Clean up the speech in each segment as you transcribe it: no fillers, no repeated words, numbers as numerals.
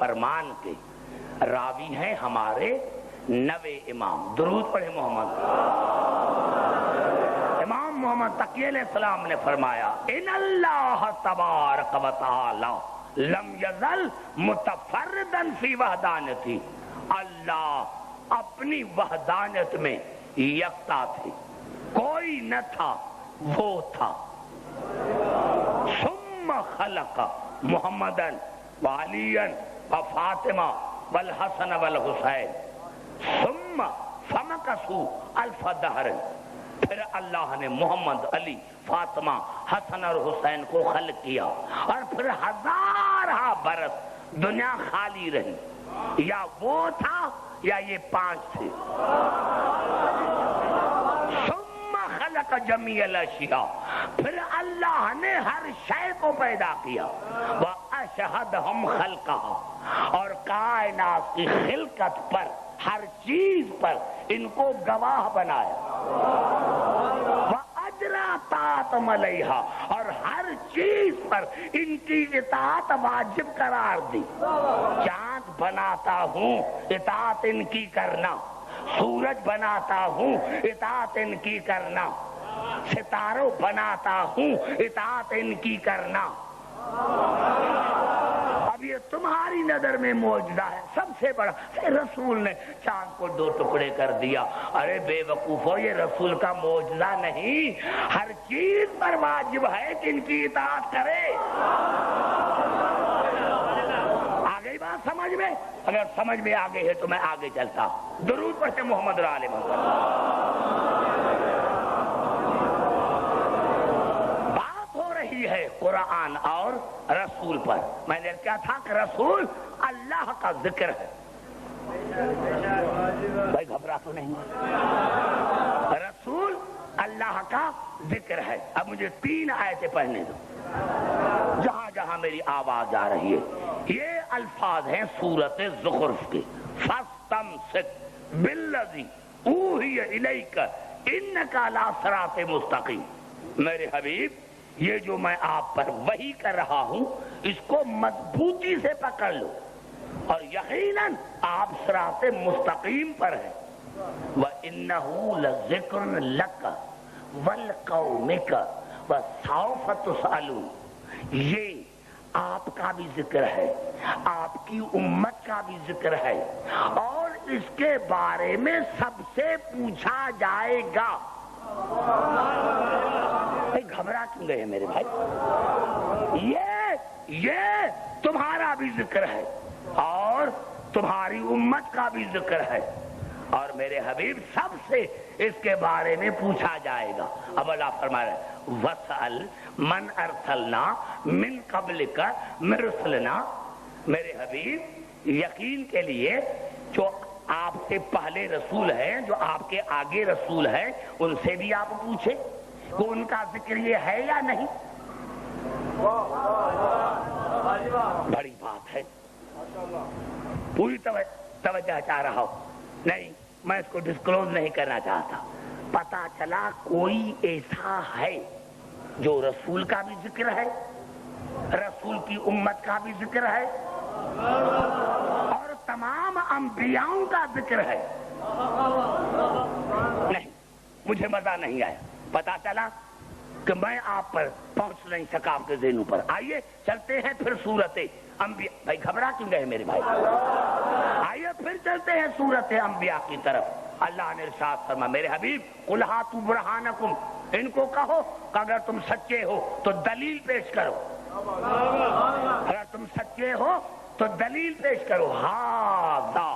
فرمان کے راوی ہیں ہمارے 9 امام. درود پڑھے محمد. امام محمد تقی علیہ السلام نے فرمایا ان اللہ تبارک و تعالی لم یزل متفردا فی وحدانیتی. اللہ اپنی وحدانیت میں یکتا تھے، کوئی نہ تھا، وہ تھا. ثم خلق محمدا وعلیا وفاطمہ والحسن والحسین ثم فمکثوا الف دہر. پھر اللہ نے محمد، علی، فاطمہ، حسن اور حسین کو خلق کیا اور پھر 1000 برس دنیا خالی رہی. یا وہ تھا یا یہ 5 تھے. ثم خلق جمیع الاشیاء. پھر اللہ نے ہر شے کو پیدا کیا. واشہدہم خلقہا. اور کائنات کی خلقت پر، ہر چیز پر ان کو گواہ بنایا. وَأَجْرَا طَاعَتَهُمْ عَلَيْهَا. اور ہر چیز پر ان کی اطاعت واجب قرار دی. چاند بناتا ہوں اطاعت ان کی کرنا، سورج بناتا ہوں اطاعت ان کی کرنا، ستاروں بناتا ہوں اطاعت ان کی کرنا. اب یہ تمہاری نظر میں معجزہ ہے سب سے بڑا. رسول نے چاند کو 2 ٹکڑے کر دیا. ارے بے وقوفو، یہ رسول کا معجزہ نہیں، ہر چیز پر واجب ہے کہ ان کی اطاعت کرے. آگے بات سمجھ میں؟ اگر سمجھ میں آگے ہے تو میں آگے چلتا. درود پڑھتے محمد اور آل محمد. ہے قرآن اور رسول پر. میں نے کیا تھا کہ رسول اللہ کا ذکر ہے. بھائی گھبرا تو نہیں؟ رسول اللہ کا ذکر ہے. اب مجھے 3 آیتیں پڑھنے دو جہاں جہاں میری آواز آ رہی ہے. یہ الفاظ ہیں سورۃ زخرف کے. فاستمسک بالذی اوحی الیک انک علی صراط مستقیم. میرے حبیب، یہ جو میں آپ پر وحی کر رہا ہوں اس کو مضبوطی سے پکڑ لو اور یقیناً آپ صراط مستقیم پر ہیں. وَإِنَّهُ لَذِكْرٌ لَكَ وَلِقَوْمِكَ وَسَوْفَ تُسْأَلُونَ. یہ آپ کا بھی ذکر ہے، آپ کی امت کا بھی ذکر ہے اور اس کے بارے میں سب سے پوچھا جائے گا. گھبرا کیوں گئے میرے بھائی؟ یہ تمہارا بھی ذکر ہے اور تمہاری امت کا بھی ذکر ہے اور میرے حبیب سب سے اس کے بارے میں پوچھا جائے گا. اب اللہ فرما رہے ہیں وَسْأَلْ مَنْ أَرْسَلْنَا مِنْ قَبْلِكَ مِنْ رُسُلِنَا. میرے حبیب یقین کے لیے جو آپ سے پہلے رسول ہیں، جو آپ کے آگے رسول ہیں، ان سے بھی آپ پوچھیں کہ ان کا ذکر یہ ہے یا نہیں. بڑی بات ہے. پوری توجہ چاہ رہا ہوں. نہیں، میں اس کو ڈسکلوز نہیں کرنا چاہتا. پتا چلا کوئی ایسا ہے جو رسول کا بھی ذکر ہے، رسول کی امت کا بھی ذکر ہے اور تمام انبیاؤں کا ذکر ہے. نہیں، مجھے مزہ نہیں آیا. پتا چلا کہ میں آپ پر پہنچ نہیں سکا آپ کے ذہنوں پر. آئیے چلتے ہیں پھر سورت انبیاء. بھائی گھبرا کیوں گئے میرے بھائی؟ آئیے پھر چلتے ہیں سورت انبیاء کی طرف. اللہ نے ارشاد فرمایا میرے حبیب قل ہاتوا برہانکم. ان کو کہو کہ اگر تم سچے ہو تو دلیل پیش کرو. اگر تم سچے ہو تو دلیل پیش کرو. ھذا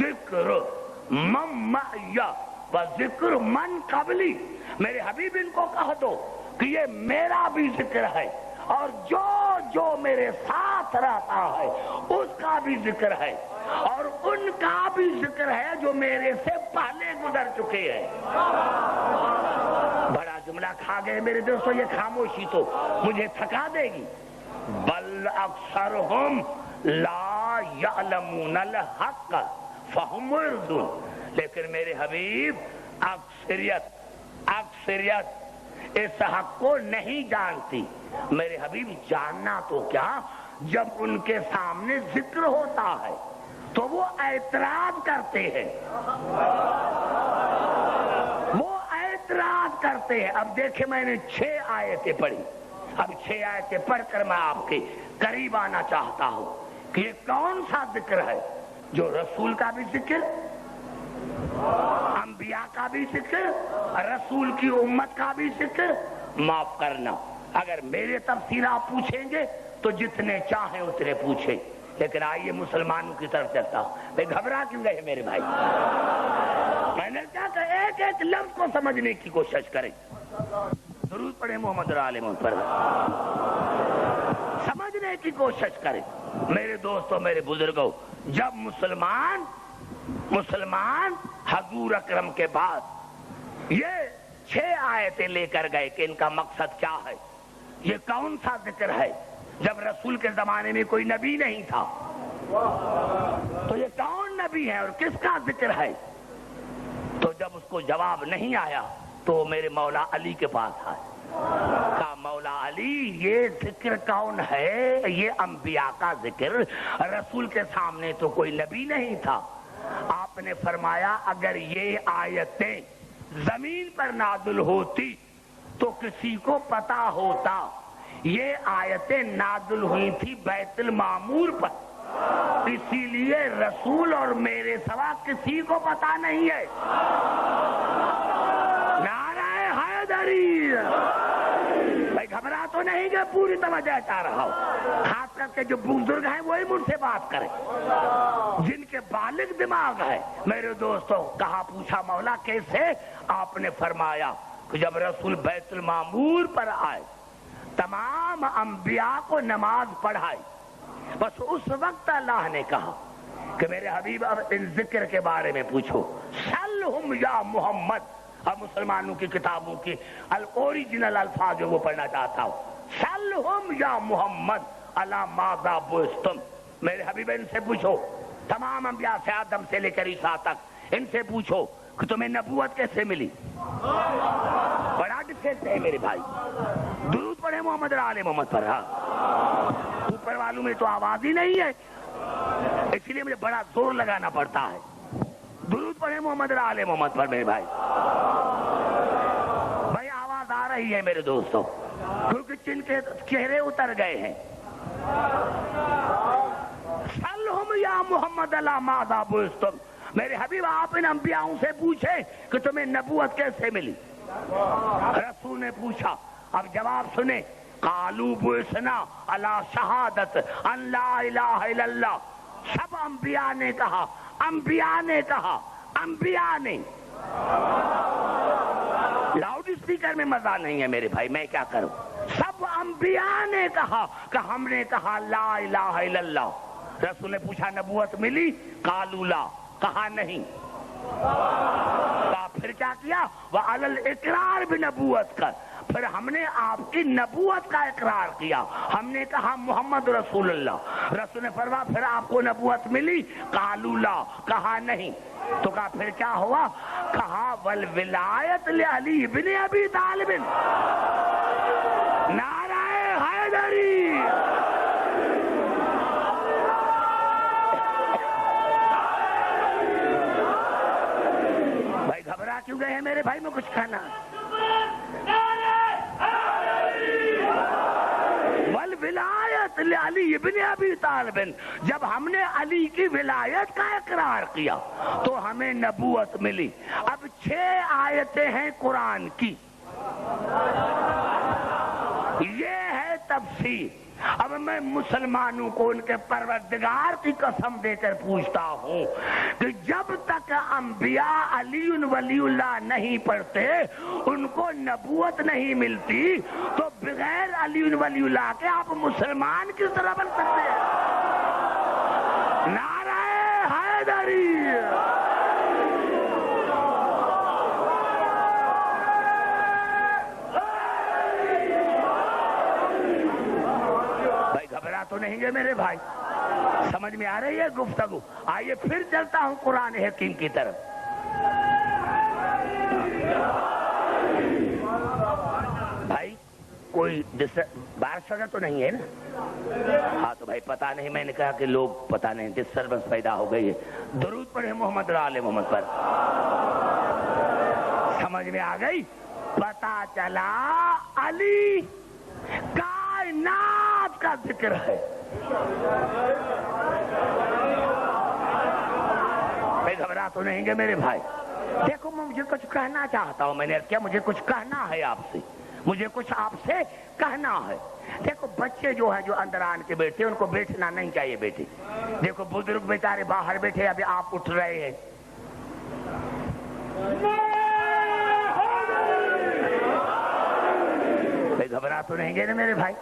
ذکر من معی و ذکر من قبلی. میرے حبیب ان کو کہہ دو کہ یہ میرا بھی ذکر ہے اور جو جو میرے ساتھ رہتا ہے اس کا بھی ذکر ہے اور ان کا بھی ذکر ہے جو میرے سے پہلے گزر چکے ہیں. بڑا جملہ کھا گئے میرے دوستو. یہ خاموشی تو مجھے تھکا دے گی. بل اکثرہم لا یعلمون الحق فہم معرضون. لیکن میرے حبیب اکثریت اس حق کو نہیں جانتی. میرے حبیب جاننا تو کیا، جب ان کے سامنے ذکر ہوتا ہے تو وہ اعتراض کرتے ہیں، وہ اعتراض کرتے ہیں۔ اب دیکھیں میں نے 6 آیتیں پڑھی، اب 6 آیتیں پڑھ کر میں آپ کے قریب آنا چاہتا ہوں کہ یہ کون سا ذکر ہے جو رسول کا بھی ذکر، انبیاء کا بھی ذکر، رسول کی امت کا بھی ذکر۔ معاف کرنا اگر میرے تفسیر آپ پوچھیں گے تو جتنے چاہیں اتنے پوچھیں، لیکن آئیے مسلمانوں کی طرف چلتا ہوں۔ بھائی گھبرا کیوں گئے میرے بھائی؟ میں نے کہا کہ ایک ایک لفظ کو سمجھنے کی کوشش کریں۔ درود پڑھیں محمد علیہ وسلم پر، سمجھنے کی کوشش کریں۔ میرے دوستوں، میرے بزرگوں، جب مسلمان حضور اکرم کے بعد یہ 6 آیتیں لے کر گئے کہ ان کا مقصد کیا ہے، یہ کون سا ذکر ہے؟ جب رسول کے زمانے میں کوئی نبی نہیں تھا تو یہ کون نبی ہے اور کس کا ذکر ہے؟ تو جب اس کو جواب نہیں آیا تو میرے مولا علی کے پاس آئے، کہا مولا علی یہ ذکر کون ہے؟ یہ انبیاء کا ذکر، رسول کے سامنے تو کوئی نبی نہیں تھا۔ آپ نے فرمایا اگر یہ آیتیں زمین پر نازل ہوتی تو کسی کو پتا ہوتا یہ آیتیں نازل ہوئی تھی بیت المعمور پر، اسی لیے رسول اور میرے سوا کسی کو پتا نہیں ہے۔ نعرہ حیدری! بھائی گھبرا تو نہیں کہ پوری توجہ چاہ رہا ہوں، خاص کر کے جو بزرگ ہیں وہی مجھ سے بات کریں، جن کے بالغ دماغ ہے۔ میرے دوستوں، کہا پوچھا مولا کیسے؟ آپ نے فرمایا کہ جب رسول بیت المعمور پر آئے تمام انبیاء کو نماز پڑھائی، بس اس وقت اللہ نے کہا کہ میرے حبیب اب ان ذکر کے بارے میں پوچھو، سلہم یا محمد۔ اب مسلمانوں کی کتابوں کی اوریجنل الفاظ جو وہ پڑھنا چاہتا ہوں، سلہم یا محمد علی ماذا بعثتم۔ میرے حبیب ان سے پوچھو، تمام انبیاء سے آدم سے لے کر عیسیٰ تک، ان سے پوچھو کہ تمہیں نبوت کیسے ملی؟ بڑا ڈفرینس ہے میرے بھائی۔ درود پڑھے محمد علیہ محمد پر۔ اوپر والوں میں تو آواز ہی نہیں ہے، اس لیے مجھے بڑا زور لگانا پڑتا ہے۔ درود پڑھے محمد علیہ محمد پر میرے بھائی۔ بھائی آواز آ رہی ہے میرے دوستوں، کیونکہ جن کے چہرے اتر گئے ہیں۔ سلہم یا محمد علی ماذا بعثتم۔ میرے حبیب آپ ان انبیاؤں سے پوچھے کہ تمہیں نبوت کیسے ملی؟ رسول نے پوچھا، اب جواب سنیں، قالوا بعثنا علی شہادت ان لا الہ الا اللہ۔ سب انبیاء نے کہا، انبیاء نے کہا، انبیاء نے۔ لاؤڈ اسپیکر میں مزہ نہیں ہے میرے بھائی، میں کیا کروں؟ سب انبیاء نے کہا کہ ہم نے کہا لا الہ الا اللہ۔ رسول نے پوچھا نبوت ملی؟ قالوا لا، کہا نہیں۔ پھر کیا کیا؟ وعلی الاقرار بنبوت کا، پھر ہم نے آپ کی نبوت کا اقرار کیا، ہم نے کہا محمد رسول اللہ۔ رسول نے فرمایا پھر آپ کو نبوت ملی؟ قالوا لا، کہا نہیں۔ تو کہا پھر کیا ہوا؟ کہا والولایت لعلی بن ابی طالب۔ نعرہ حیدری! بھائی گھبرا کیوں گئے ہیں میرے بھائی؟ میں کچھ کہنا، والولایت لعلی بن ابی طالب، جب ہم نے علی کی ولایت کا اقرار کیا تو ہمیں نبوت ملی۔ اب 6 آیتیں ہیں قرآن کی، یہ ہے تفسیر۔ اب میں مسلمانوں کو ان کے پروردگار کی قسم دے کر پوچھتا ہوں کہ جب تک انبیاء علی ولی اللہ نہیں پڑھتے، ان کو نبوت نہیں ملتی، تو بغیر علی ولی اللہ کے آپ مسلمان کس طرح بن سکتے ہیں؟ نعرہ حیدری! تو نہیں گے میرے بھائی؟ سمجھ میں آ رہی ہے گفتگو؟ آئیے پھر چلتا ہوں قرآن حکیم کی طرف۔ بھائی کوئی بارش وغیرہ تو نہیں ہے نا؟ ہاں تو بھائی پتا نہیں، میں نے کہا کہ لوگ پتا نہیں ڈسٹربنس پیدا ہو گئی ہے. درود پڑھے محمد اور آل محمد پر. سمجھ میں آ گئی؟ پتا چلا علی کائنات کا ذکر ہے. بھائی گھبرا تو نہیں گے میرے بھائی؟ دیکھو میں مجھے کچھ کہنا چاہتا ہوں، میں نے کیا مجھے کچھ کہنا ہے آپ سے، مجھے کچھ آپ سے کہنا ہے. دیکھو بچے جو ہیں جو اندر آن کے بیٹھے ان کو بیٹھنا نہیں چاہیے بیٹے. دیکھو بزرگ بیچارے باہر بیٹھے، ابھی آپ اٹھ رہے ہیں. بھائی گھبرا تو نہیں گے نا میرے بھائی؟